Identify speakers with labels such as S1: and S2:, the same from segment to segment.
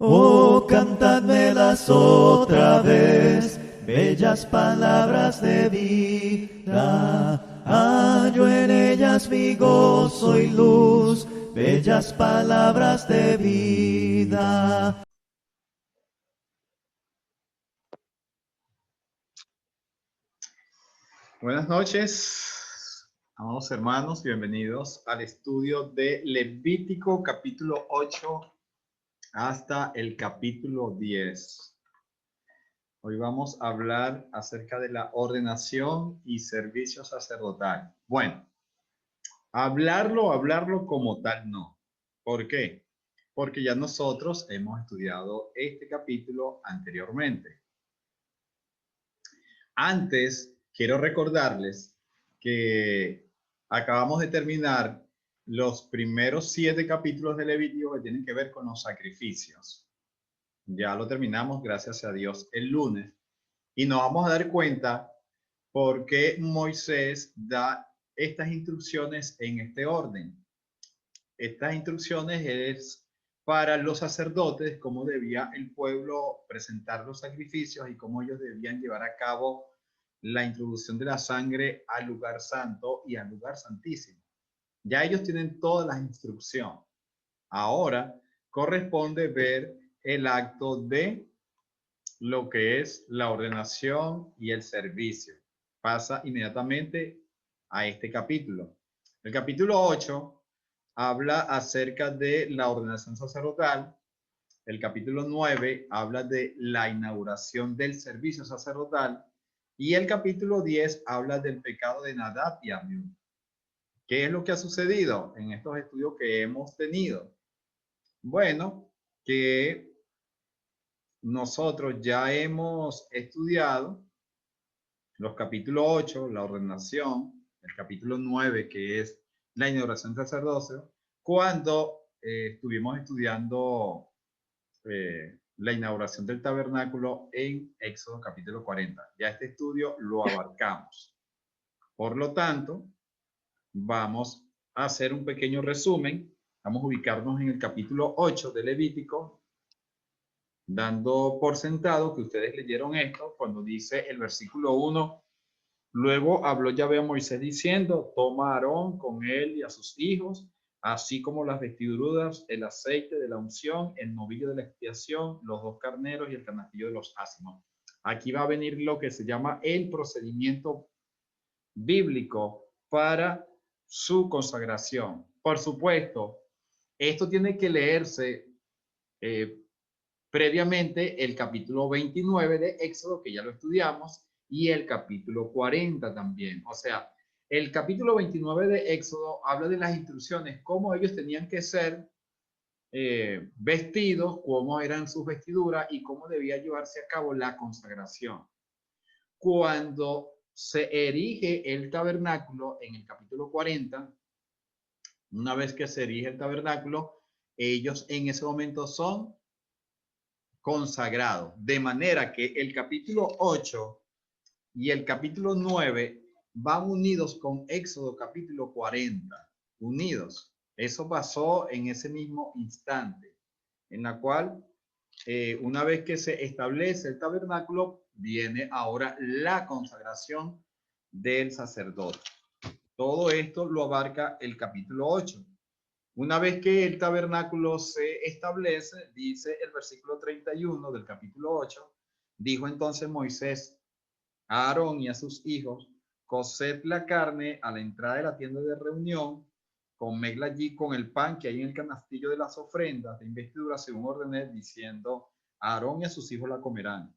S1: Oh, cantadmelas otra vez, bellas palabras de vida. Hallo en ellas mi gozo y luz, bellas palabras de vida.
S2: Buenas noches, amados hermanos, bienvenidos al estudio de Levítico capítulo 8 hasta el capítulo 10. Hoy vamos a hablar acerca de la ordenación y servicio sacerdotal. Bueno, hablarlo como tal no. ¿Por qué? Porque ya nosotros hemos estudiado este capítulo anteriormente. Antes, quiero recordarles que acabamos de terminar los primeros 7 capítulos de Levítico que tienen que ver con los sacrificios. Ya lo terminamos, gracias a Dios, el lunes. Y nos vamos a dar cuenta por qué Moisés da estas instrucciones en este orden. Estas instrucciones es para los sacerdotes, cómo debía el pueblo presentar los sacrificios y cómo ellos debían llevar a cabo la introducción de la sangre al lugar santo y al lugar santísimo. Ya ellos tienen todas las instrucciones. Ahora corresponde ver el acto de lo que es la ordenación y el servicio. Pasa inmediatamente a este capítulo. El capítulo 8 habla acerca de la ordenación sacerdotal. El capítulo 9 habla de la inauguración del servicio sacerdotal. Y el capítulo 10 habla del pecado de Nadab y Abiú. ¿Qué es lo que ha sucedido en estos estudios que hemos tenido? Bueno, que nosotros ya hemos estudiado los capítulos 8, la ordenación, el capítulo 9, que es la inauguración del sacerdocio, cuando estuvimos estudiando la inauguración del tabernáculo en Éxodo capítulo 40. Ya este estudio lo abarcamos. Por lo tanto, vamos a hacer un pequeño resumen. Vamos a ubicarnos en el capítulo 8 de Levítico, dando por sentado que ustedes leyeron esto cuando dice el versículo 1. Luego habló Yahvé a Moisés diciendo, toma a Aarón con él y a sus hijos, así como las vestiduras, el aceite de la unción, el novillo de la expiación, los 2 carneros y el canastillo de los ázimos. Aquí va a venir lo que se llama el procedimiento bíblico para su consagración. Por supuesto, esto tiene que leerse previamente el capítulo 29 de Éxodo, que ya lo estudiamos, y el capítulo 40 también. O sea, el capítulo 29 de Éxodo habla de las instrucciones, cómo ellos tenían que ser vestidos, cómo eran sus vestiduras y cómo debía llevarse a cabo la consagración. Cuando se erige el tabernáculo en el capítulo 40, una vez que se erige el tabernáculo, ellos en ese momento son consagrados, de manera que el capítulo 8 y el capítulo 9 van unidos con Éxodo capítulo 40, unidos. Eso pasó en ese mismo instante, en la cual una vez que se establece el tabernáculo, viene ahora la consagración del sacerdote. Todo esto lo abarca el capítulo 8. Una vez que el tabernáculo se establece, dice el versículo 31 del capítulo 8, dijo entonces Moisés a Aarón y a sus hijos, coced la carne a la entrada de la tienda de reunión, comedla allí con el pan que hay en el canastillo de las ofrendas de investidura, según ordené, diciendo, a Aarón y a sus hijos la comerán.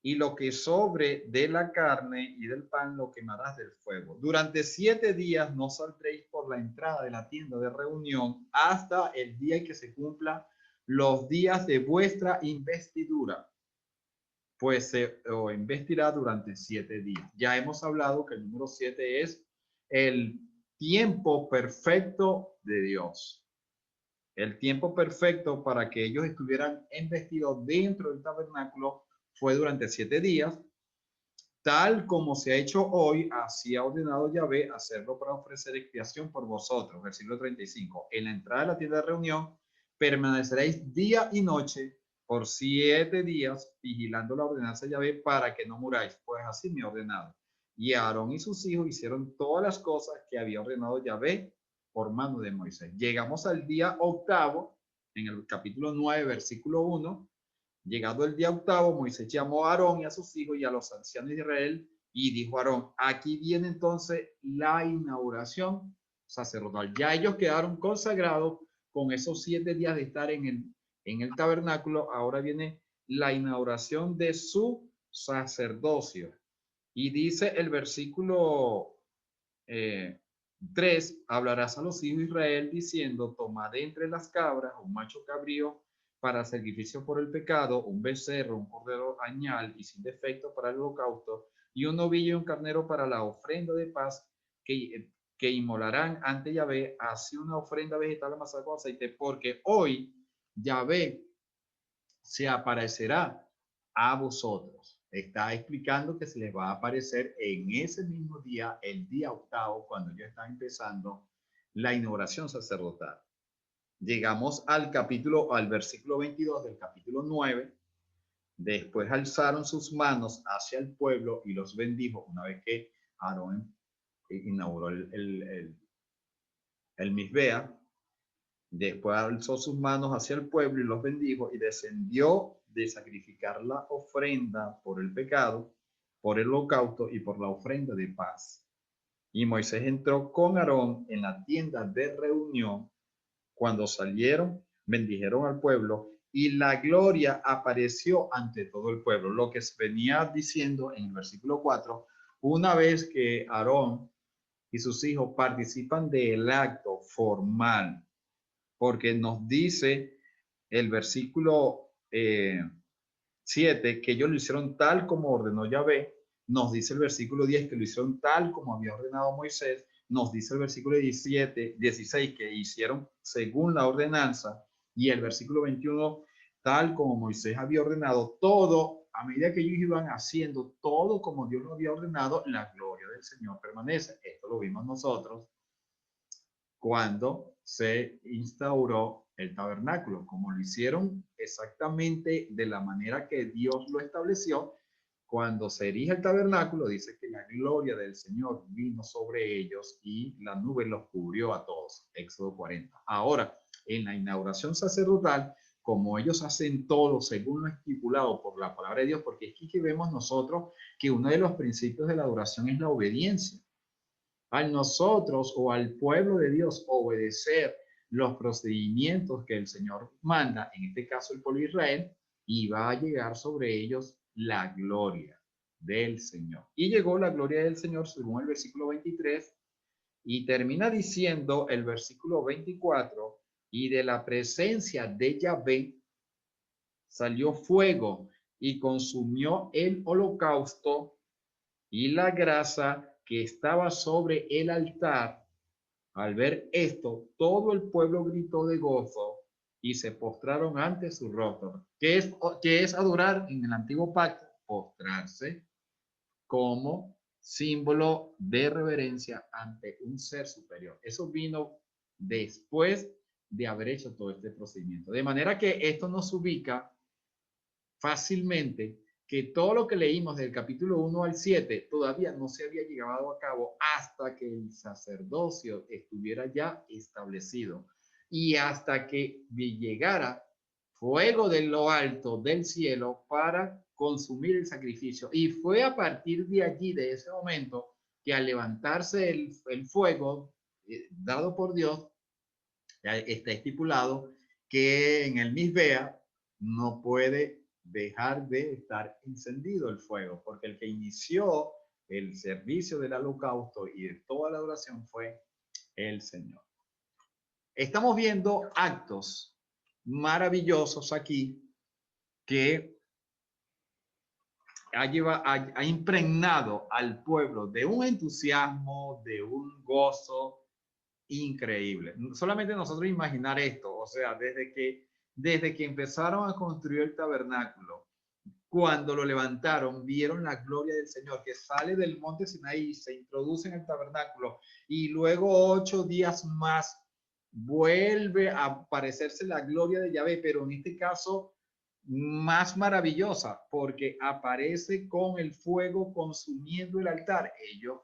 S2: Y lo que sobre de la carne y del pan lo quemarás del fuego. Durante 7 días no saldréis por la entrada de la tienda de reunión hasta el día en que se cumplan los días de vuestra investidura, pues se investirá durante 7 días. Ya hemos hablado que el número 7 es el tiempo perfecto de Dios. El tiempo perfecto para que ellos estuvieran investidos dentro del tabernáculo fue durante 7 días, tal como se ha hecho hoy, así ha ordenado Yahvé hacerlo para ofrecer expiación por vosotros. Versículo 35. En la entrada de la tienda de reunión permaneceréis día y noche por 7 días vigilando la ordenanza de Yahvé para que no muráis, pues así me he ordenado. Y Aarón y sus hijos hicieron todas las cosas que había ordenado Yahvé por mano de Moisés. Llegamos al día octavo, en el capítulo 9, versículo 1. Llegado el día octavo, Moisés llamó a Aarón y a sus hijos y a los ancianos de Israel y dijo a Aarón, aquí viene entonces la inauguración sacerdotal. Ya ellos quedaron consagrados con esos 7 días de estar en el tabernáculo. Ahora viene la inauguración de su sacerdocio. Y dice el versículo 3, hablarás a los hijos de Israel diciendo, tomad de entre las cabras un macho cabrío para sacrificio por el pecado, un becerro, un cordero añal y sin defecto para el holocausto, y un novillo y un carnero para la ofrenda de paz que inmolarán ante Yahvé, así una ofrenda vegetal amasada con aceite, porque hoy Yahvé se aparecerá a vosotros. Está explicando que se les va a aparecer en ese mismo día, el día octavo, cuando ya está empezando la inauguración sacerdotal. Llegamos al versículo 22 del capítulo 9. Después alzaron sus manos hacia el pueblo y los bendijo una vez que Aarón inauguró el Misbea. Después alzó sus manos hacia el pueblo y los bendijo y descendió de sacrificar la ofrenda por el pecado, por el holocausto y por la ofrenda de paz. Y Moisés entró con Aarón en la tienda de reunión. Cuando salieron, bendijeron al pueblo y la gloria apareció ante todo el pueblo. Lo que venía diciendo en el versículo 4, una vez que Aarón y sus hijos participan del acto formal, porque nos dice el versículo 7 que ellos lo hicieron tal como ordenó Yahvé, nos dice el versículo 10 que lo hicieron tal como había ordenado Moisés, nos dice el versículo 16 que hicieron según la ordenanza, y el versículo 21 tal como Moisés había ordenado. Todo, a medida que ellos iban haciendo todo como Dios lo había ordenado, la gloria del Señor permanece. Esto lo vimos nosotros cuando se instauró el tabernáculo, como lo hicieron exactamente de la manera que Dios lo estableció. Cuando se erige el tabernáculo, dice que la gloria del Señor vino sobre ellos y la nube los cubrió a todos. Éxodo 40. Ahora, en la inauguración sacerdotal, como ellos hacen todo según lo estipulado por la palabra de Dios, porque es que vemos nosotros que uno de los principios de la adoración es la obediencia. Al nosotros o al pueblo de Dios obedecer los procedimientos que el Señor manda, en este caso el pueblo de Israel, y va a llegar sobre ellos la gloria del Señor. Y llegó la gloria del Señor según el versículo 23 y termina diciendo el versículo 24, y de la presencia de Yahvé salió fuego y consumió el holocausto y la grasa que estaba sobre el altar. Al ver esto, todo el pueblo gritó de gozo y se postraron ante su rostro. ¿Qué es adorar en el antiguo pacto? Postrarse como símbolo de reverencia ante un ser superior. Eso vino después de haber hecho todo este procedimiento. De manera que esto nos ubica fácilmente que todo lo que leímos del capítulo 1 al 7 todavía no se había llevado a cabo hasta que el sacerdocio estuviera ya establecido y hasta que llegara fuego de lo alto del cielo para consumir el sacrificio. Y fue a partir de allí, de ese momento, que al levantarse el fuego dado por Dios, está estipulado que en el Misbea no puede dejar de estar encendido el fuego, porque el que inició el servicio del holocausto y de toda la adoración fue el Señor. Estamos viendo actos maravillosos aquí que ha impregnado al pueblo de un entusiasmo, de un gozo increíble. Solamente nosotros imaginar esto, o sea, desde que empezaron a construir el tabernáculo, cuando lo levantaron, vieron la gloria del Señor que sale del monte Sinaí, se introduce en el tabernáculo y luego 8 días más vuelve a aparecerse la gloria de Yahvé, pero en este caso más maravillosa, porque aparece con el fuego consumiendo el altar. Ellos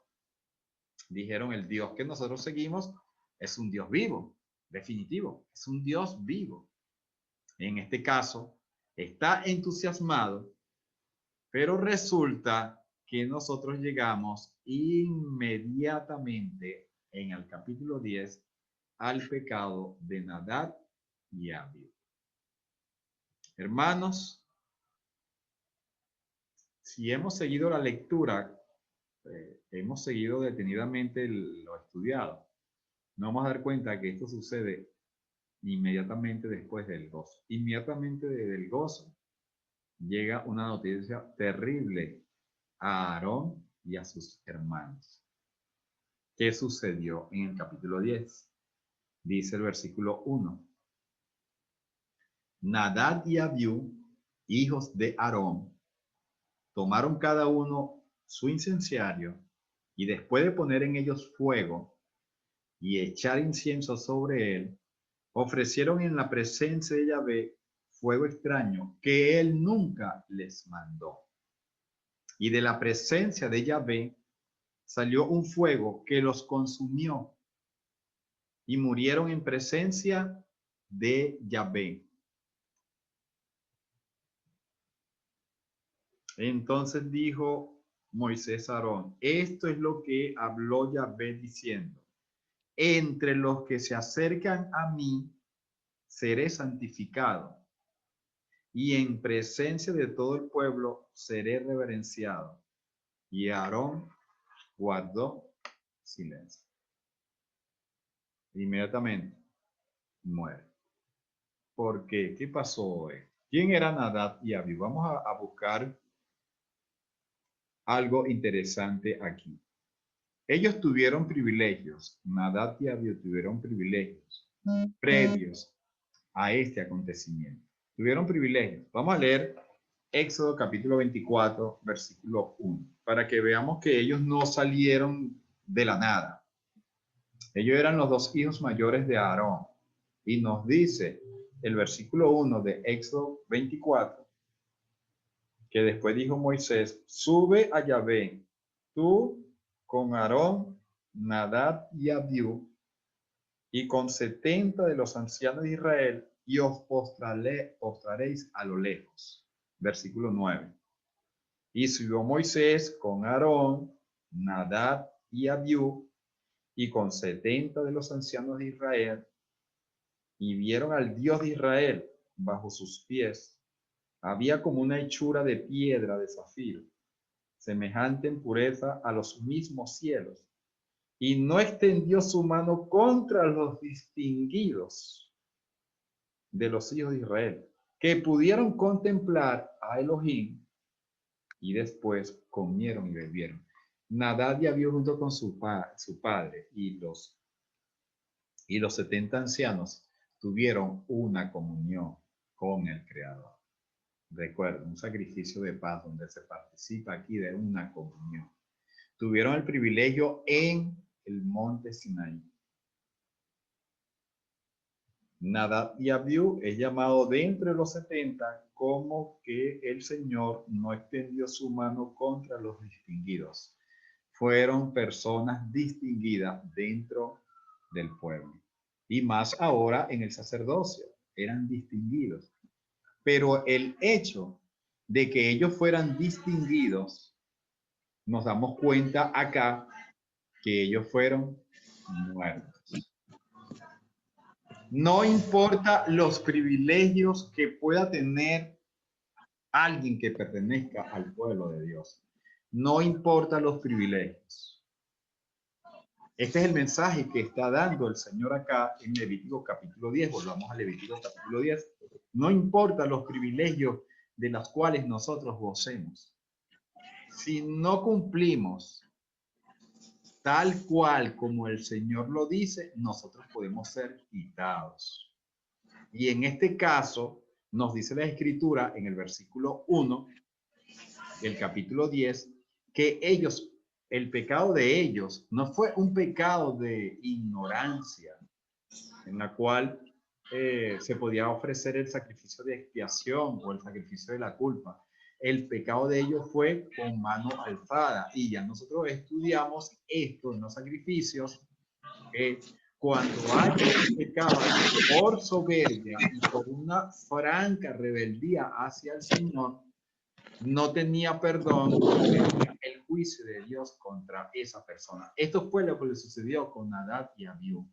S2: dijeron, el Dios que nosotros seguimos es un Dios vivo, definitivo, es un Dios vivo. En este caso, está entusiasmado, pero resulta que nosotros llegamos inmediatamente en el capítulo 10 al pecado de Nadab y Abiú. Hermanos, si hemos seguido la lectura, hemos seguido detenidamente lo estudiado, nos vamos a dar cuenta que esto sucede inmediatamente después del gozo. Inmediatamente del gozo llega una noticia terrible a Aarón y a sus hermanos. ¿Qué sucedió en el capítulo 10? Dice el versículo 1. Nadab y Abiú, hijos de Aarón, tomaron cada uno su incensario y después de poner en ellos fuego y echar incienso sobre él, ofrecieron en la presencia de Yahvé fuego extraño que él nunca les mandó. Y de la presencia de Yahvé salió un fuego que los consumió y murieron en presencia de Yahvé. Entonces dijo Moisés a Aarón, esto es lo que habló Yahvé diciendo, entre los que se acercan a mí seré santificado y en presencia de todo el pueblo seré reverenciado. Y Aarón guardó silencio. Inmediatamente muere. ¿Por qué? ¿Qué pasó hoy? ¿Quién era Nadab y Abiú? Vamos a buscar algo interesante aquí. Ellos tuvieron privilegios, Nadab y Abiú tuvieron privilegios previos a este acontecimiento. Tuvieron privilegios. Vamos a leer Éxodo capítulo 24, versículo 1, para que veamos que ellos no salieron de la nada. Ellos eran los dos hijos mayores de Aarón. Y nos dice el versículo 1 de Éxodo 24, que después dijo Moisés, sube a Yahvé, tú con Aarón, Nadab y Abiú, y con 70 de los ancianos de Israel, y os postraréis a lo lejos. Versículo 9. Y subió Moisés con Aarón, Nadab y Abiú, y con 70 de los ancianos de Israel, y vieron al Dios de Israel bajo sus pies. Había como una hechura de piedra de zafiro, semejante en pureza a los mismos cielos, y no extendió su mano contra los distinguidos de los hijos de Israel, que pudieron contemplar a Elohim, y después comieron y bebieron. Nadab y Abiú junto con su padre y los 70 ancianos tuvieron una comunión con el Creador. Recuerden, un sacrificio de paz donde se participa aquí de una comunión. Tuvieron el privilegio en el monte Sinaí. Nadab y Abiú es llamado de entre los 70 como que el Señor no extendió su mano contra los distinguidos. Fueron personas distinguidas dentro del pueblo. Y más ahora en el sacerdocio, eran distinguidos. Pero el hecho de que ellos fueran distinguidos, nos damos cuenta acá que ellos fueron muertos. No importa los privilegios que pueda tener alguien que pertenezca al pueblo de Dios. No importa los privilegios. Este es el mensaje que está dando el Señor acá en Levítico capítulo 10. Volvamos a Levítico capítulo 10. No importa los privilegios de los cuales nosotros gocemos. Si no cumplimos tal cual como el Señor lo dice, nosotros podemos ser quitados. Y en este caso, nos dice la Escritura en el versículo 1, del capítulo 10, que ellos, el pecado de ellos, no fue un pecado de ignorancia. en la cual se podía ofrecer el sacrificio de expiación o el sacrificio de la culpa. El pecado de ellos fue con mano alzada, y ya nosotros estudiamos esto en los sacrificios, que cuando alguien pecaba por soberbia y por una franca rebeldía hacia el Señor, no tenía perdón, venía el juicio de Dios contra esa persona. Esto fue lo que le sucedió con Nadab y Abiú.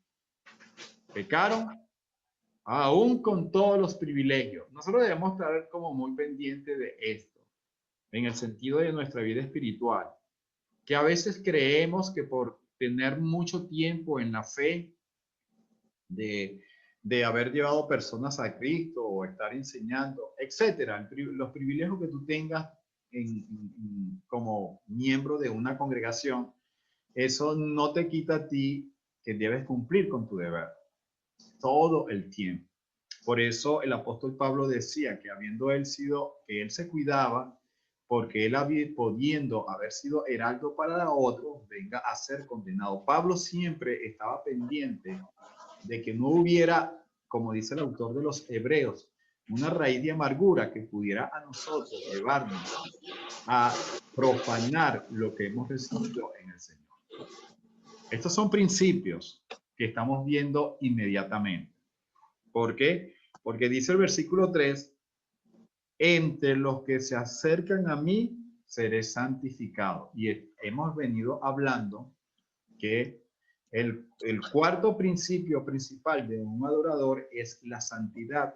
S2: Pecaron aún con todos los privilegios. Nosotros debemos estar como muy pendientes de esto, en el sentido de nuestra vida espiritual, que a veces creemos que por tener mucho tiempo en la fe, de haber llevado personas a Cristo o estar enseñando, etcétera, los privilegios que tú tengas como miembro de una congregación, eso no te quita a ti que debes cumplir con tu deber todo el tiempo. Por eso el apóstol Pablo decía que habiendo él sido, que él se cuidaba, porque él había, pudiendo haber sido heraldo para otros, venga a ser condenado. Pablo siempre estaba pendiente de que no hubiera, como dice el autor de los Hebreos, una raíz de amargura que pudiera a nosotros llevarnos a profanar lo que hemos recibido en el Señor. Estos son principios que estamos viendo inmediatamente. ¿Por qué? Porque dice el versículo 3, entre los que se acercan a mí, seré santificado. Y hemos venido hablando que el cuarto principio principal de un adorador es la santidad.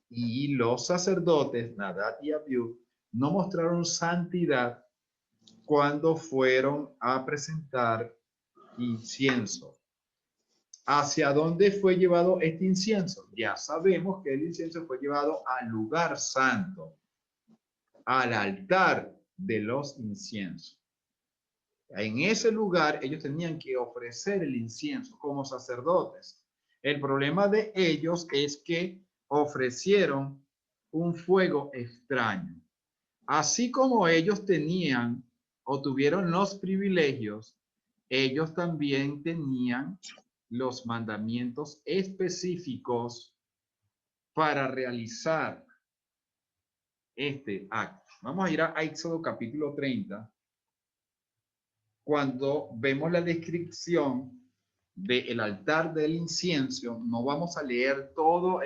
S2: Y los sacerdotes, Nadab y Abiú, no mostraron santidad cuando fueron a presentar incienso. ¿Hacia dónde fue llevado este incienso? Ya sabemos que el incienso fue llevado al lugar santo, al altar de los inciensos. En ese lugar ellos tenían que ofrecer el incienso como sacerdotes. El problema de ellos es que ofrecieron un fuego extraño. Así como ellos tenían o tuvieron los privilegios, ellos también tenían los mandamientos específicos para realizar este acto. Vamos a ir a Éxodo capítulo 30, cuando vemos la descripción del altar del incienso. No vamos a leer todo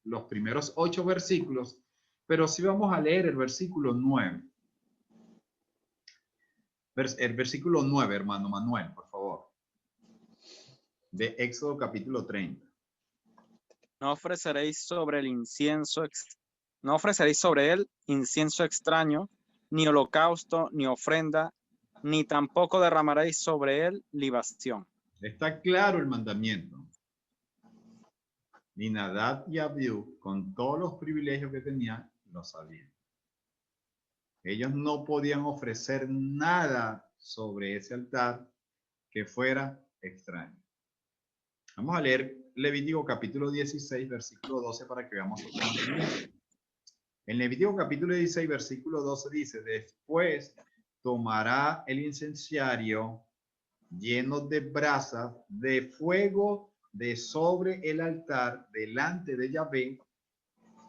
S2: los primeros 8 versículos, pero sí vamos a leer el versículo 9. El versículo 9, hermano Manuel, por favor. De Éxodo capítulo 30.
S3: No ofreceréis sobre el incienso, no ofreceréis sobre él incienso extraño, ni holocausto, ni ofrenda, ni tampoco derramaréis sobre él libación.
S2: Está claro el mandamiento. Ni Nadab y Abiú, con todos los privilegios que tenían, lo sabían. Ellos no podían ofrecer nada sobre ese altar que fuera extraño. Vamos a leer Levítico capítulo 16, versículo 12 para que veamos otro mandamiento. En Levítico capítulo 16, versículo 12 dice, después tomará el incensario lleno de brasas de fuego de sobre el altar delante de Yahvé,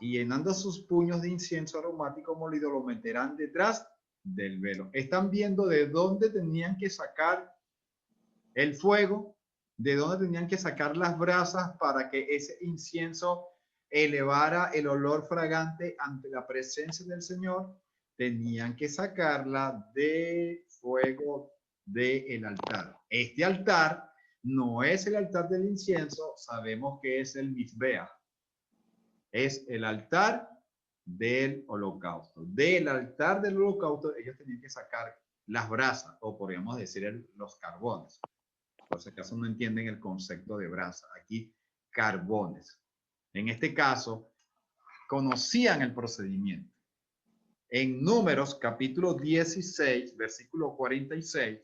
S2: y llenando sus puños de incienso aromático molido, lo meterán detrás del velo. Están viendo de dónde tenían que sacar el fuego, de dónde tenían que sacar las brasas para que ese incienso elevara el olor fragante ante la presencia del Señor. Tenían que sacarla de fuego del altar. Este altar no es el altar del incienso, sabemos que es el Mizbeach. Es el altar del holocausto. Del altar del holocausto ellos tenían que sacar las brasas, o podríamos decir los carbones. Por si acaso no entienden el concepto de brasa. Aquí, carbones. En este caso, conocían el procedimiento. En Números, capítulo 16, versículo 46,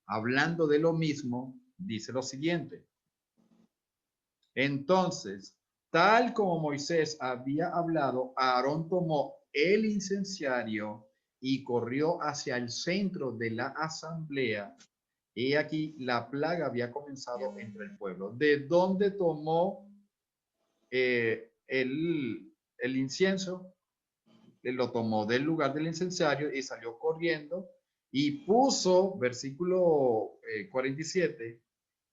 S2: hablando de lo mismo, dice lo siguiente. Entonces, tal como Moisés había hablado, Aarón tomó el incensario y corrió hacia el centro de la asamblea Y aquí la plaga había comenzado entre el pueblo. ¿De dónde tomó el incienso? Lo tomó del lugar del incensario y salió corriendo y puso, versículo 47,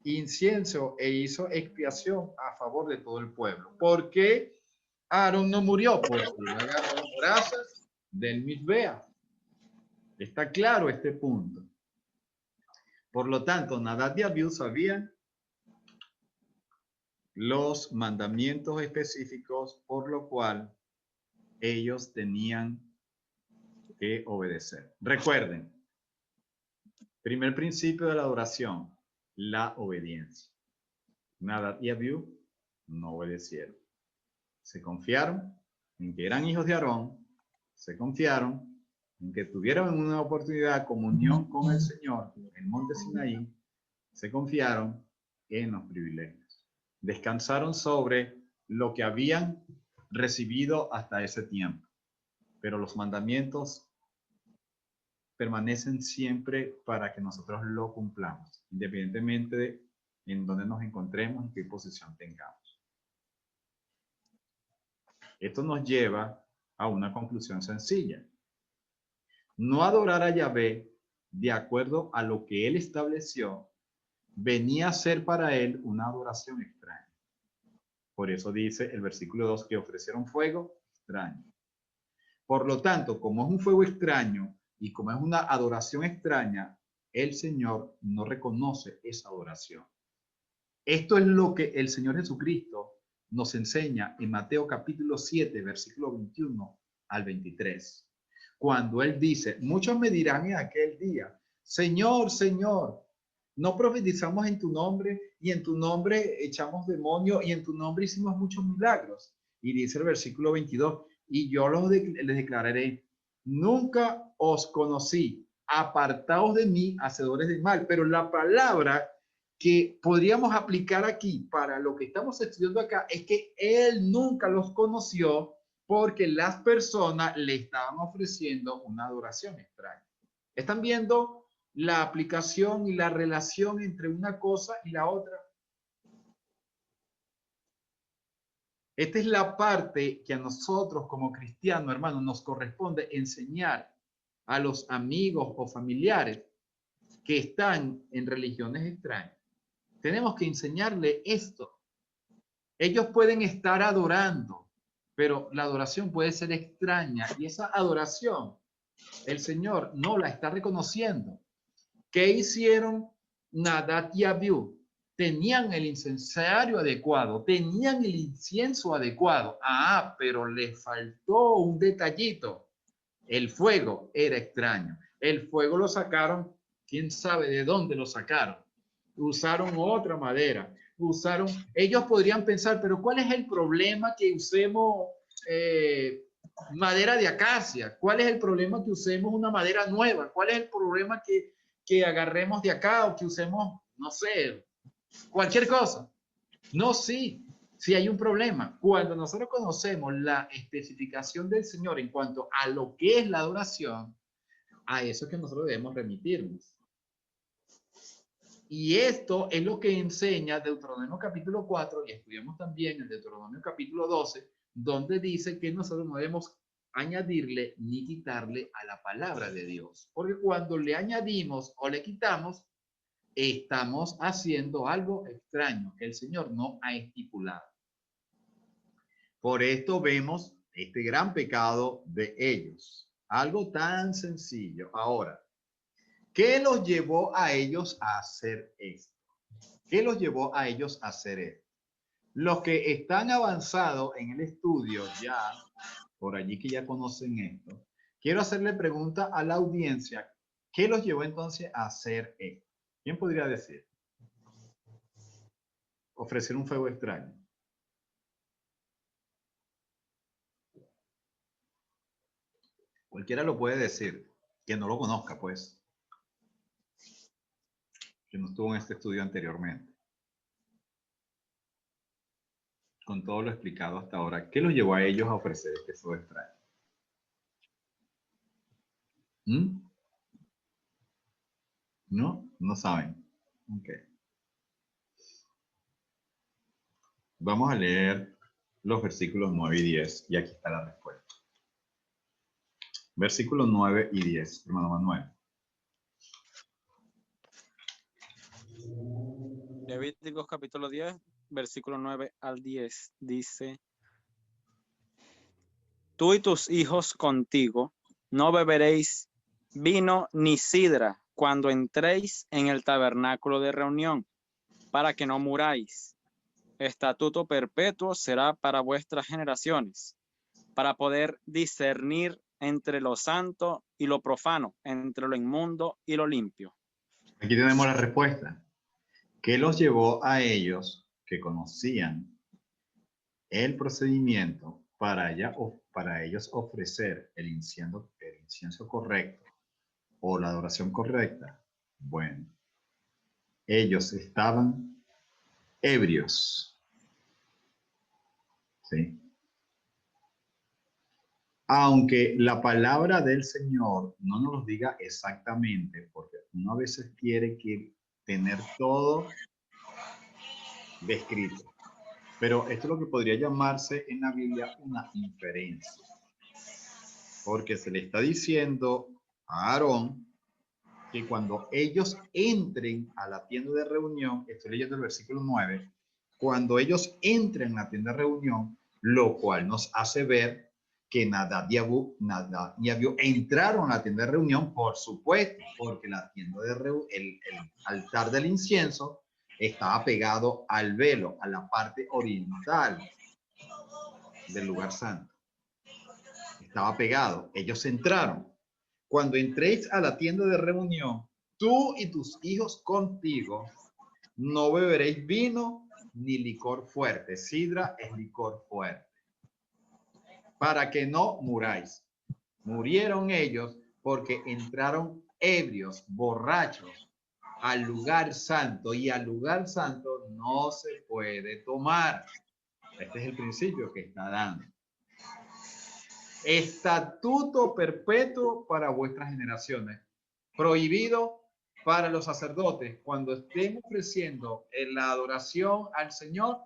S2: incienso e hizo expiación a favor de todo el pueblo. ¿Por qué Aarón no murió? Porque él agarró brasas del Mizbea. Está claro este punto. Por lo tanto, Nadab y Abiú sabían los mandamientos específicos por lo cual ellos tenían que obedecer. Recuerden, primer principio de la adoración, la obediencia. Nadab y Abiú no obedecieron. Se confiaron en que eran hijos de Aarón, se confiaron en que tuvieron una oportunidad de comunión con el Señor en el monte Sinaí, se confiaron en los privilegios. Descansaron sobre lo que habían recibido hasta ese tiempo, pero los mandamientos permanecen siempre para que nosotros lo cumplamos, independientemente de en dónde nos encontremos y qué posición tengamos. Esto nos lleva a una conclusión sencilla. No adorar a Yahvé de acuerdo a lo que él estableció venía a ser para él una adoración extraña. Por eso dice el versículo 2 que ofrecieron fuego extraño. Por lo tanto, como es un fuego extraño y como es una adoración extraña, el Señor no reconoce esa adoración. Esto es lo que el Señor Jesucristo nos enseña en Mateo capítulo 7, versículo 21 al 23. Cuando Él dice, muchos me dirán en aquel día, Señor, Señor, no profetizamos en tu nombre y en tu nombre echamos demonios y en tu nombre hicimos muchos milagros. Y dice el versículo 22, y yo les declararé, nunca os conocí, apartaos de mí, hacedores del mal. Pero la palabra que podríamos aplicar aquí para lo que estamos estudiando acá es que él nunca los conoció porque las personas le estaban ofreciendo una adoración extraña. ¿Están viendo la aplicación y la relación entre una cosa y la otra? Esta es la parte que a nosotros como cristianos, hermanos, nos corresponde enseñar a los amigos o familiares que están en religiones extrañas. Tenemos que enseñarle esto. Ellos pueden estar adorando, pero la adoración puede ser extraña y esa adoración el Señor no la está reconociendo. ¿Qué hicieron Nadab y Abiú? Tenían el incensario adecuado, tenían el incienso adecuado. Ah, pero les faltó un detallito. El fuego era extraño. El fuego lo sacaron, quién sabe de dónde lo sacaron. Usaron otra madera. Ellos podrían pensar, pero ¿cuál es el problema que usemos madera de acacia? ¿Cuál es el problema que usemos una madera nueva? ¿Cuál es el problema que agarremos de acá o que usemos, no sé, cualquier cosa? No, sí hay un problema. Cuando nosotros conocemos la especificación del Señor en cuanto a lo que es la adoración, a eso es que nosotros debemos remitirnos. Y esto es lo que enseña Deuteronomio capítulo 4 y estudiamos también en Deuteronomio capítulo 12, donde dice que nosotros no debemos añadirle ni quitarle a la palabra de Dios. Porque cuando le añadimos o le quitamos, estamos haciendo algo extraño que el Señor no ha estipulado. Por esto vemos este gran pecado de ellos. Algo tan sencillo. Ahora, ¿qué los llevó a ellos a hacer esto? ¿Qué los llevó a ellos a hacer esto? Los que están avanzados en el estudio ya, por allí que ya conocen esto, quiero hacerle pregunta a la audiencia, ¿qué los llevó entonces a hacer esto? ¿Quién podría decir? Ofrecer un fuego extraño. Cualquiera lo puede decir, que no lo conozca, pues, que no estuvo en este estudio anteriormente. Con todo lo explicado hasta ahora, ¿qué los llevó a ellos a ofrecer este fuego extraño? ¿No? No saben. Ok. Vamos a leer los versículos 9 y 10 y aquí está la respuesta. Versículos 9 y 10, hermano Manuel.
S3: Levíticos capítulo 10, versículo 9 al 10, dice: Tú y tus hijos contigo no beberéis vino ni sidra cuando entréis en el tabernáculo de reunión, para que no muráis. Estatuto perpetuo será para vuestras generaciones, para poder discernir entre lo santo y lo profano, entre lo inmundo y lo limpio.
S2: Aquí tenemos la respuesta. ¿Qué los llevó a ellos que conocían el procedimiento para ellos ofrecer el incienso correcto o la adoración correcta? Bueno, ellos estaban ebrios. ¿Sí? Aunque la palabra del Señor no nos lo diga exactamente, porque uno a veces quiere tener todo descrito. Pero esto es lo que podría llamarse en la Biblia una inferencia. Porque se le está diciendo a Aarón que cuando ellos entren a la tienda de reunión, estoy leyendo el versículo 9, cuando ellos entren a la tienda de reunión, lo cual nos hace ver que Nadab y Abiú entraron a la tienda de reunión, por supuesto, porque la tienda de el altar del incienso estaba pegado al velo, a la parte oriental del lugar santo. Estaba pegado. Ellos entraron. Cuando entréis a la tienda de reunión, tú y tus hijos contigo, no beberéis vino ni licor fuerte. Sidra es licor fuerte. Para que no muráis. Murieron ellos porque entraron ebrios, borrachos, al lugar santo, y al lugar santo no se puede tomar. Este es el principio que está dando. Estatuto perpetuo para vuestras generaciones. Prohibido para los sacerdotes cuando estén ofreciendo la adoración al Señor,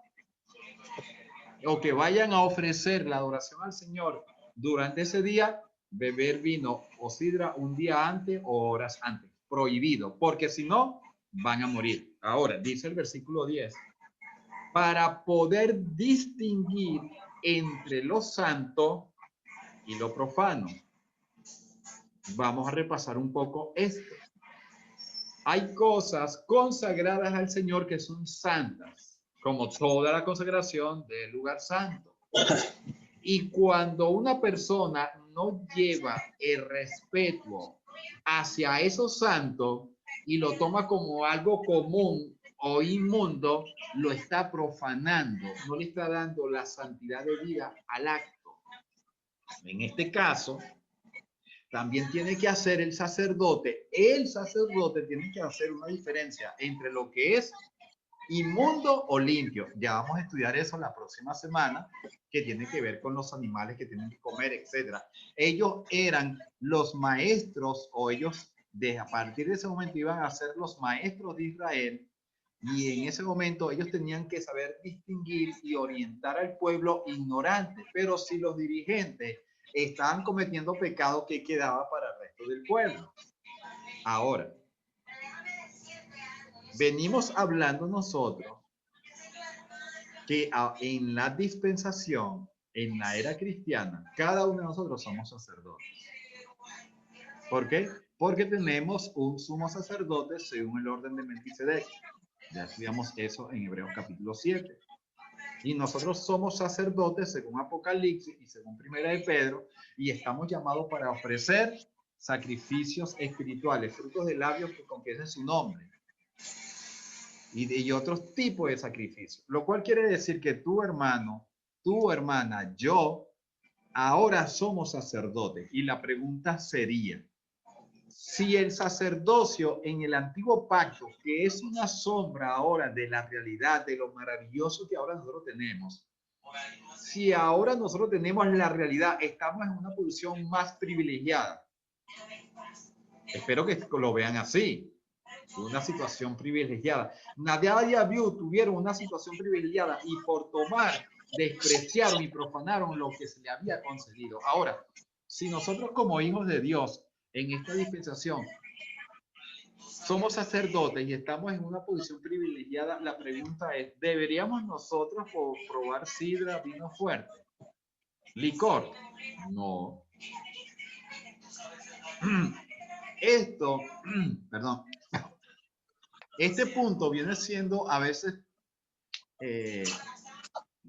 S2: o que vayan a ofrecer la adoración al Señor durante ese día, beber vino o sidra un día antes o horas antes. Prohibido, porque si no, van a morir. Ahora, dice el versículo 10, para poder distinguir entre lo santo y lo profano. Vamos a repasar un poco esto. Hay cosas consagradas al Señor que son santas, como toda la consagración del lugar santo. Y cuando una persona no lleva el respeto hacia eso santo y lo toma como algo común o inmundo, lo está profanando, no le está dando la santidad de vida al acto. En este caso, también tiene que hacer el sacerdote tiene que hacer una diferencia entre lo que es inmundo o limpio. Ya vamos a estudiar eso la próxima semana, que tiene que ver con los animales que tienen que comer, etc. Ellos eran los maestros, o ellos a partir de ese momento iban a ser los maestros de Israel, y en ese momento ellos tenían que saber distinguir y orientar al pueblo ignorante. Pero si los dirigentes estaban cometiendo pecado, ¿qué quedaba para el resto del pueblo? Ahora, venimos hablando nosotros que en la dispensación, en la era cristiana, cada uno de nosotros somos sacerdotes. ¿Por qué? Porque tenemos un sumo sacerdote según el orden de Melquisedec. Ya estudiamos eso en Hebreos capítulo 7. Y nosotros somos sacerdotes según Apocalipsis y según Primera de Pedro, y estamos llamados para ofrecer sacrificios espirituales, frutos de labios que confiesen su nombre, y otros tipos de sacrificios. Lo cual quiere decir que tu hermano, tu hermana, yo, ahora somos sacerdotes. Y la pregunta sería, si el sacerdocio en el antiguo pacto, que es una sombra ahora de la realidad, de lo maravilloso que ahora nosotros tenemos, si ahora nosotros tenemos la realidad, estamos en una posición más privilegiada. Espero que lo vean así. una situación privilegiada. Nadab y Abiú tuvieron una situación privilegiada y por tomar, despreciaron y profanaron lo que se le había concedido. Ahora, si nosotros como hijos de Dios en esta dispensación somos sacerdotes y estamos en una posición privilegiada, la pregunta es, ¿deberíamos nosotros probar sidra, vino fuerte? ¿Licor? No. Esto, perdón, este punto viene siendo a veces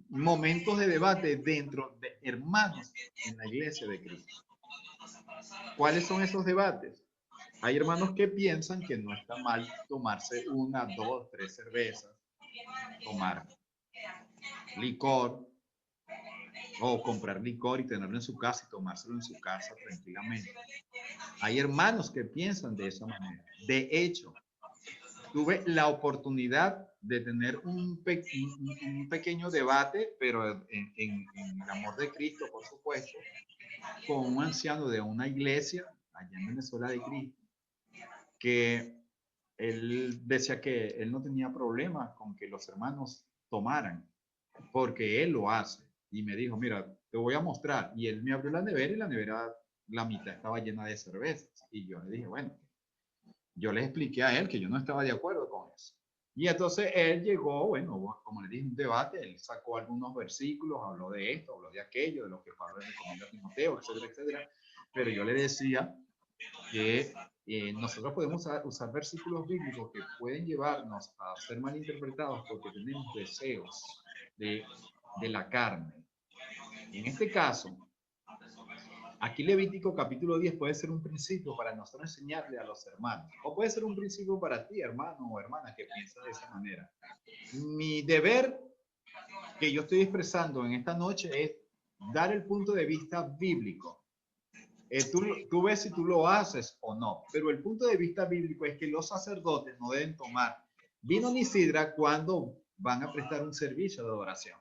S2: momentos de debate dentro de hermanos en la iglesia de Cristo. ¿Cuáles son esos debates? Hay hermanos que piensan que no está mal tomarse 1, 2, 3 cervezas, tomar licor o comprar licor y tenerlo en su casa y tomárselo en su casa tranquilamente. Hay hermanos que piensan de esa manera. De hecho, tuve la oportunidad de tener un pequeño debate, pero en el amor de Cristo, por supuesto, con un anciano de una iglesia allá en Venezuela de Cristo, que él decía que él no tenía problema con que los hermanos tomaran, porque él lo hace. Y me dijo, mira, te voy a mostrar. Y él me abrió la nevera y la nevera, la mitad estaba llena de cervezas. Y yo le dije, bueno, yo le expliqué a él que yo no estaba de acuerdo con eso. Y entonces él llegó, bueno, como le dije, un debate, él sacó algunos versículos, habló de esto, habló de aquello, de lo que Pablo le recomienda a Timoteo, etcétera, etcétera. Pero yo le decía que nosotros podemos usar versículos bíblicos que pueden llevarnos a ser malinterpretados porque tenemos deseos de la carne. En este caso, aquí Levítico capítulo 10 puede ser un principio para nosotros enseñarle a los hermanos, o puede ser un principio para ti, hermano o hermana, que piensa de esa manera. Mi deber que yo estoy expresando en esta noche es dar el punto de vista bíblico. Tú ves si tú lo haces o no, pero el punto de vista bíblico es que los sacerdotes no deben tomar vino ni sidra cuando van a prestar un servicio de adoración.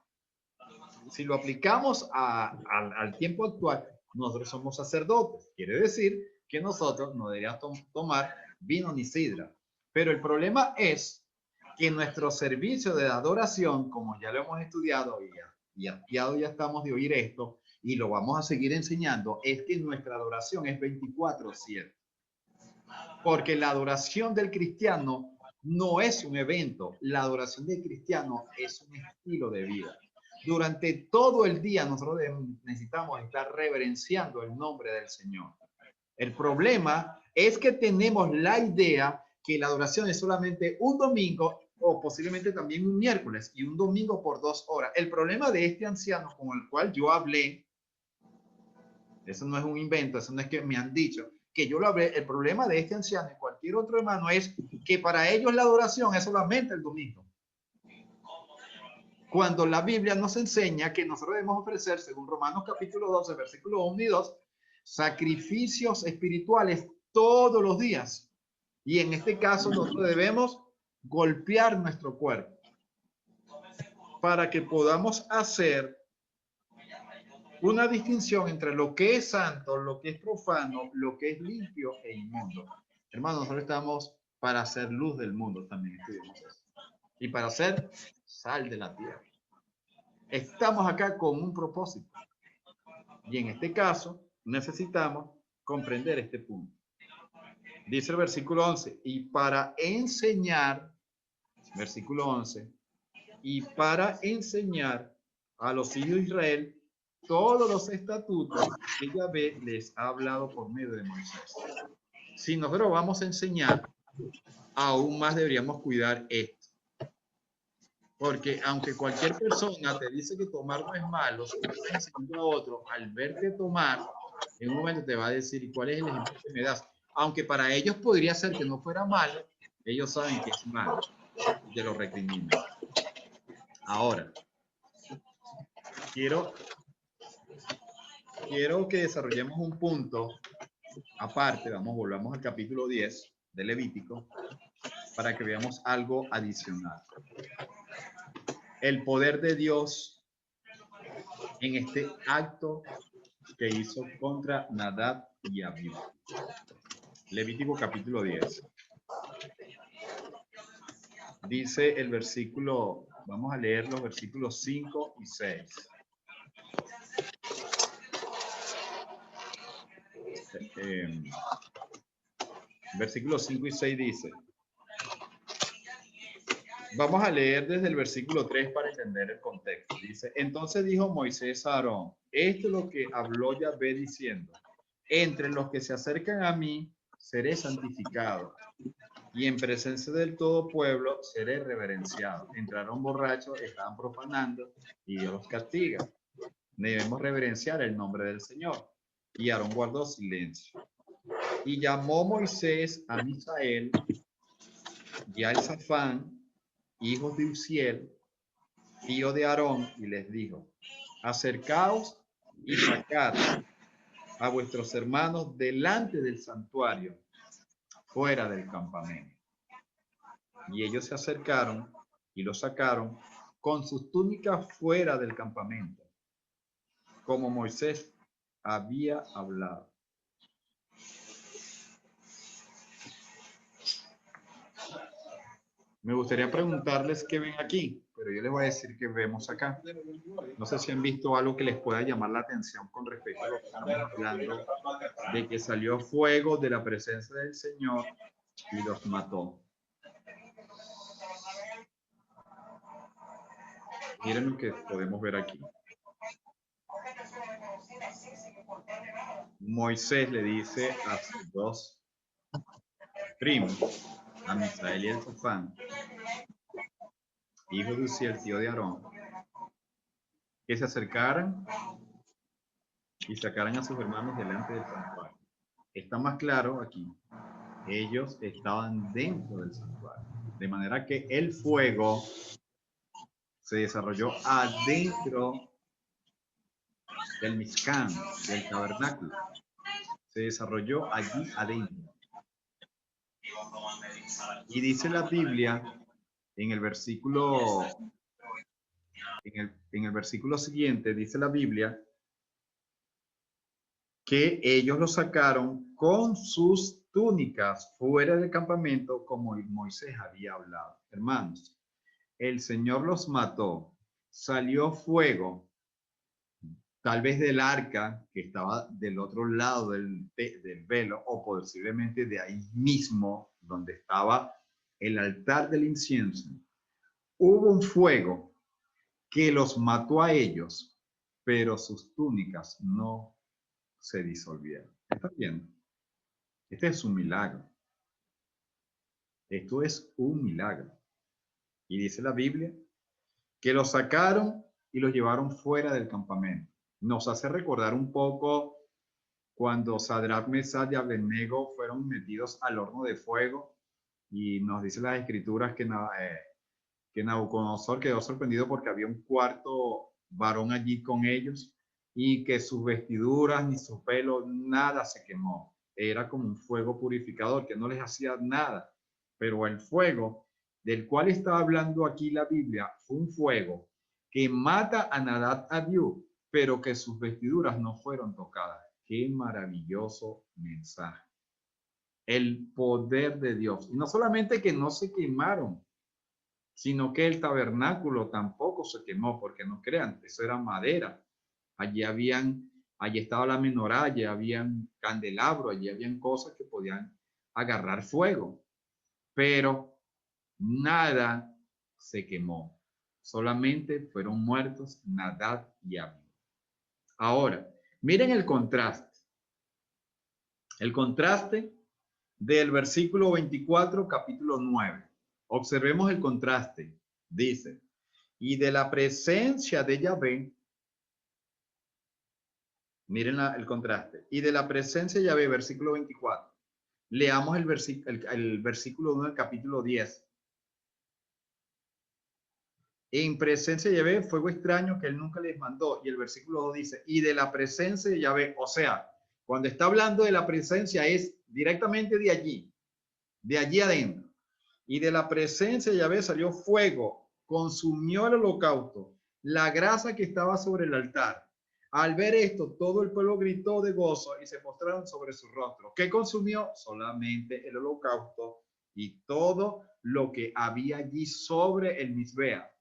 S2: Si lo aplicamos al tiempo actual, nosotros somos sacerdotes. Quiere decir que nosotros no deberíamos tomar vino ni sidra. Pero el problema es que nuestro servicio de adoración, como ya lo hemos estudiado y ya estamos de oír esto, y lo vamos a seguir enseñando, es que nuestra adoración es 24/7. Porque la adoración del cristiano no es un evento, la adoración del cristiano es un estilo de vida. Durante todo el día nosotros necesitamos estar reverenciando el nombre del Señor. El problema es que tenemos la idea que la adoración es solamente un domingo o posiblemente también un miércoles y un domingo por 2 horas. El problema de este anciano con el cual yo hablé, eso no es un invento, eso no es que me han dicho, que yo lo hablé, el problema de este anciano y cualquier otro hermano es que para ellos la adoración es solamente el domingo. Cuando la Biblia nos enseña que nosotros debemos ofrecer, según Romanos capítulo 12, versículos 1 y 2, sacrificios espirituales todos los días. Y en este caso nosotros debemos golpear nuestro cuerpo para que podamos hacer una distinción entre lo que es santo, lo que es profano, lo que es limpio e inmundo. Hermanos, nosotros estamos para hacer luz del mundo, también estudiamos eso. Y para hacer sal de la tierra. Estamos acá con un propósito. Y en este caso, necesitamos comprender este punto. Dice el versículo 11, y para enseñar, versículo 11, y para enseñar a los hijos de Israel todos los estatutos que Yahvé les ha hablado por medio de Moisés. Si nosotros vamos a enseñar, aún más deberíamos cuidar esto. Porque aunque cualquier persona te dice que tomar no es malo, si tú estás enseñando a otro, al verte tomar, en un momento te va a decir, ¿y cuál es el ejemplo que me das? Aunque para ellos podría ser que no fuera malo, ellos saben que es malo y te lo recriminan. Ahora, quiero que desarrollemos un punto aparte, volvamos al capítulo 10 de Levítico, para que veamos algo adicional. El poder de Dios en este acto que hizo contra Nadab y Abiú. Levítico capítulo 10. Dice el versículo, vamos a leer los versículos 5 y 6. Versículos 5 y 6 dice, vamos a leer desde el versículo 3 para entender el contexto. Dice, entonces dijo Moisés a Aarón, esto es lo que habló Yahvé diciendo, entre los que se acercan a mí seré santificado, y en presencia del todo pueblo seré reverenciado. Entraron borrachos, estaban profanando, y Dios los castiga. Debemos reverenciar el nombre del Señor. Y Aarón guardó silencio. Y llamó Moisés a Misael y a Elzafán, hijos de Uziel, tío de Aarón, y les dijo, acercaos y sacad a vuestros hermanos delante del santuario, fuera del campamento. Y ellos se acercaron y lo sacaron con sus túnicas fuera del campamento, como Moisés había hablado. Me gustaría preguntarles qué ven aquí, pero yo les voy a decir qué vemos acá. No sé si han visto algo que les pueda llamar la atención con respecto a lo que estamos hablando, de que salió fuego de la presencia del Señor y los mató. Miren lo que podemos ver aquí. Moisés le dice a sus dos primos, a Misael y Elzafán, hijo de Uziel, tío de Aarón, que se acercaran y sacaran a sus hermanos delante del santuario. Está más claro aquí. Ellos estaban dentro del santuario. De manera que el fuego se desarrolló adentro del Mishkan, del tabernáculo. Se desarrolló allí adentro. Y dice la Biblia en el versículo, en el versículo siguiente, dice la Biblia que ellos lo sacaron con sus túnicas fuera del campamento, como Moisés había hablado. Hermanos, el Señor los mató, salió fuego, tal vez del arca que estaba del otro lado del velo, o posiblemente de ahí mismo donde estaba el altar del incienso. Hubo un fuego que los mató a ellos, pero sus túnicas no se disolvieron. ¿Están viendo? Este es un milagro. Esto es un milagro. Y dice la Biblia que los sacaron y los llevaron fuera del campamento. Nos hace recordar un poco cuando Sadrach, Mesach y Abednego fueron metidos al horno de fuego, y nos dice las escrituras que Nabucodonosor quedó sorprendido porque había un cuarto varón allí con ellos, y que sus vestiduras ni su pelo, nada se quemó. Era como un fuego purificador que no les hacía nada. Pero el fuego del cual está hablando aquí la Biblia fue un fuego que mata a Nadab Abiú, pero que sus vestiduras no fueron tocadas. Qué maravilloso mensaje. El poder de Dios. Y no solamente que no se quemaron, sino que el tabernáculo tampoco se quemó, porque no crean, eso era madera. Allí estaba la menorá, allí habían candelabros, allí habían cosas que podían agarrar fuego, pero nada se quemó. Solamente fueron muertos Nadab y Abiú. Ahora, miren el contraste. El contraste del versículo 24, capítulo 9. Observemos el contraste. Dice, y de la presencia de Yahvé, miren el contraste, y de la presencia de Yahvé, versículo 24. Leamos el versículo 1 del capítulo 10. En presencia de Yahvé, fuego extraño que él nunca les mandó. Y el versículo 2 dice, y de la presencia de Yahvé, o sea, cuando está hablando de la presencia es directamente de allí adentro. Y de la presencia de Yahvé salió fuego, consumió el holocausto, la grasa que estaba sobre el altar. Al ver esto, todo el pueblo gritó de gozo y se postraron sobre su rostro. ¿Qué consumió? Solamente el holocausto y todo lo que había allí sobre el Misbea.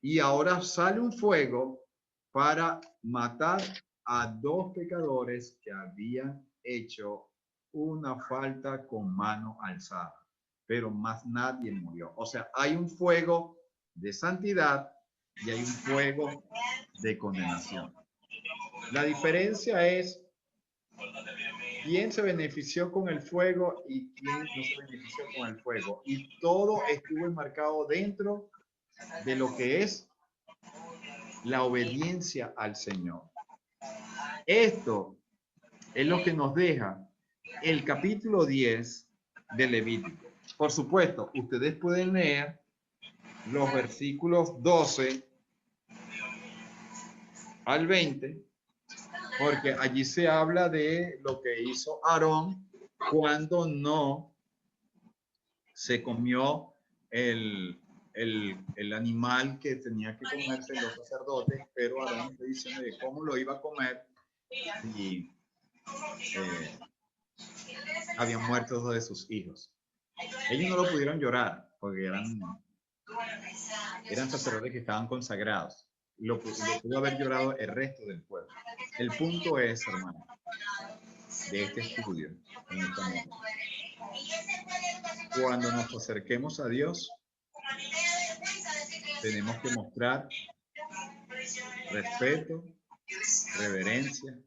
S2: Y ahora sale un fuego para matar a 2 pecadores que habían hecho una falta con mano alzada, pero más nadie murió. O sea, hay un fuego de santidad y hay un fuego de condenación. La diferencia es quién se benefició con el fuego y quién no se benefició con el fuego. Y todo estuvo enmarcado dentro de lo que es la obediencia al Señor. Esto es lo que nos deja el capítulo 10 de Levítico. Por supuesto, ustedes pueden leer los versículos 12 al 20, porque allí se habla de lo que hizo Aarón cuando no se comió el animal que tenía que comerse los sacerdotes, pero Aarón está diciendo de cómo lo iba a comer y habían muerto 2 de sus hijos. Ellos no lo pudieron llorar porque eran sacerdotes que estaban consagrados. Lo pudo haber llorado el resto del pueblo. El punto es, hermano, de este estudio, en esta noche, cuando nos acerquemos a Dios, tenemos que mostrar respeto, reverencia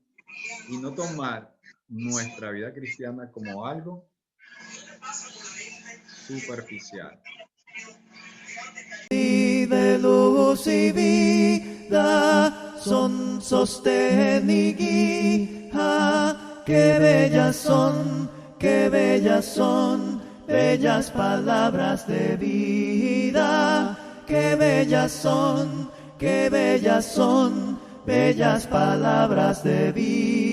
S2: y no tomar nuestra vida cristiana como algo superficial.
S1: De luz y vida son sostén y guía. Qué bellas son, bellas palabras de vida. Qué bellas son, bellas palabras de vida.